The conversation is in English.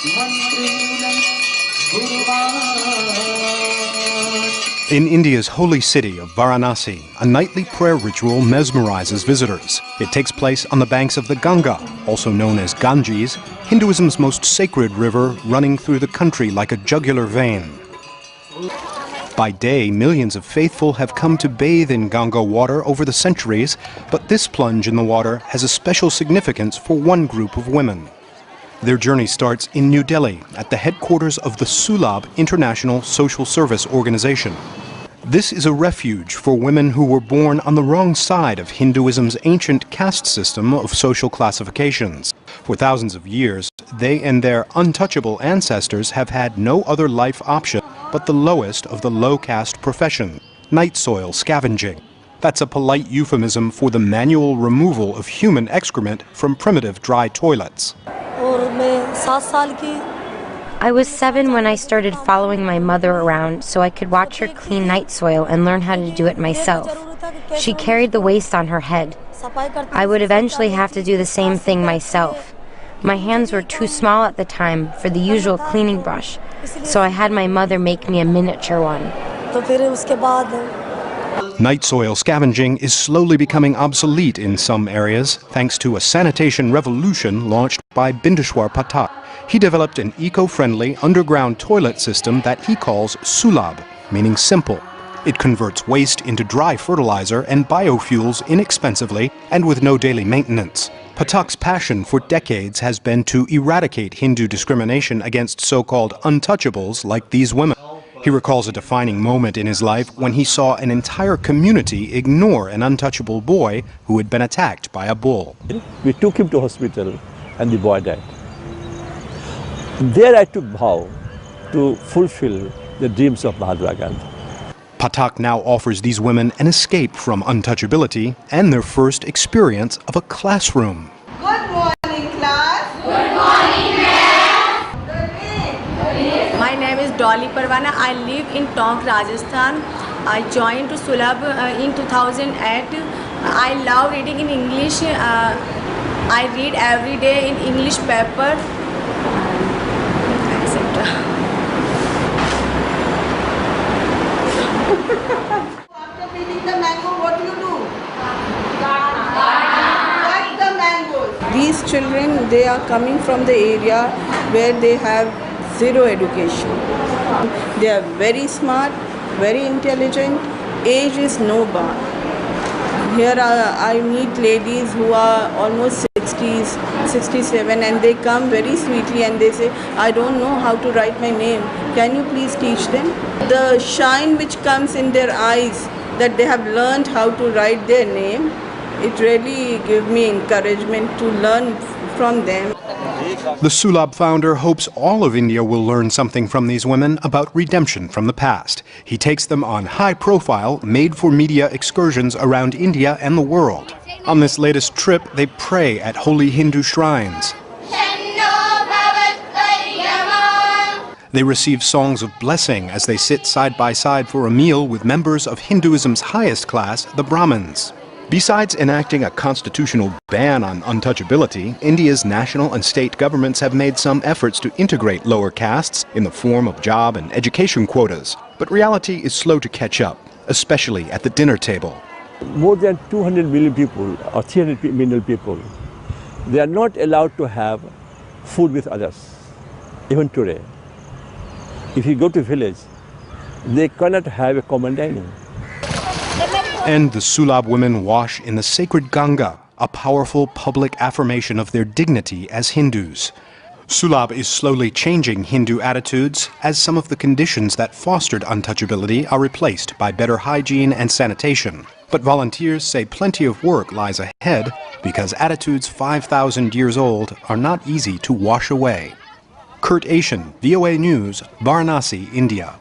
In India's holy city of Varanasi, a nightly prayer ritual mesmerizes visitors. It takes place on the banks of the Ganga, also known as Ganges, Hinduism's most sacred river running through the country like a jugular vein. By day, millions of faithful have come to bathe in Ganga water over the centuries, but this plunge in the water has a special significance for one group of women. Their journey starts in New Delhi, at the headquarters of the Sulabh International Social Service Organization. This is a refuge for women who were born on the wrong side of Hinduism's ancient caste system of social classifications. For thousands of years, they and their untouchable ancestors have had no other life option but the lowest of the low-caste profession, night soil scavenging. That's a polite euphemism for the manual removal of human excrement from primitive dry toilets. I was 7 when I started following my mother around so I could watch her clean night soil and learn how to do it myself. She carried the waste on her head. I would eventually have to do the same thing myself. My hands were too small at the time for the usual cleaning brush, so I had my mother make me a miniature one. Night soil scavenging is slowly becoming obsolete in some areas thanks to a sanitation revolution launched by Bindeshwar Pathak. He developed an eco-friendly underground toilet system that he calls Sulabh, meaning simple. It converts waste into dry fertilizer and biofuels inexpensively and with no daily maintenance. Pathak's passion for decades has been to eradicate Hindu discrimination against so-called untouchables like these women. He recalls a defining moment in his life when he saw an entire community ignore an untouchable boy who had been attacked by a bull. We took him to hospital and the boy died. There I took vow to fulfill the dreams of Mahatma Gandhi. Pathak now offers these women an escape from untouchability and their first experience of a classroom. Good morning, class. Good morning, ma'am. My name is Dolly Parwana. I live in Tonk, Rajasthan. I joined to Sulabh in 2008. I love reading in English. I read every day in English paper, etc. After feeding the mango, what do you do? Cut the mangoes. These children, they are coming from the area where they have zero education. They are very smart, very intelligent. Age is no bar. Here I meet ladies who are almost 60s, 67, and they come very sweetly and they say, I don't know how to write my name. Can you please teach them? The shine which comes in their eyes that they have learned how to write their name, it really gives me encouragement to learn from them. The Sulabh founder hopes all of India will learn something from these women about redemption from the past. He takes them on high-profile, made-for-media excursions around India and the world. On this latest trip, they pray at holy Hindu shrines. They receive songs of blessing as they sit side by side for a meal with members of Hinduism's highest class, the Brahmins. Besides enacting a constitutional ban on untouchability, India's national and state governments have made some efforts to integrate lower castes in the form of job and education quotas. But reality is slow to catch up, especially at the dinner table. More than 200 million people or 300 million people, they are not allowed to have food with others, even today. If you go to village, they cannot have a common dining. And the Sulabh women wash in the sacred Ganga, a powerful public affirmation of their dignity as Hindus. Sulabh is slowly changing Hindu attitudes as some of the conditions that fostered untouchability are replaced by better hygiene and sanitation. But volunteers say plenty of work lies ahead because attitudes 5,000 years old are not easy to wash away. Kurt Asian, VOA News, Varanasi, India.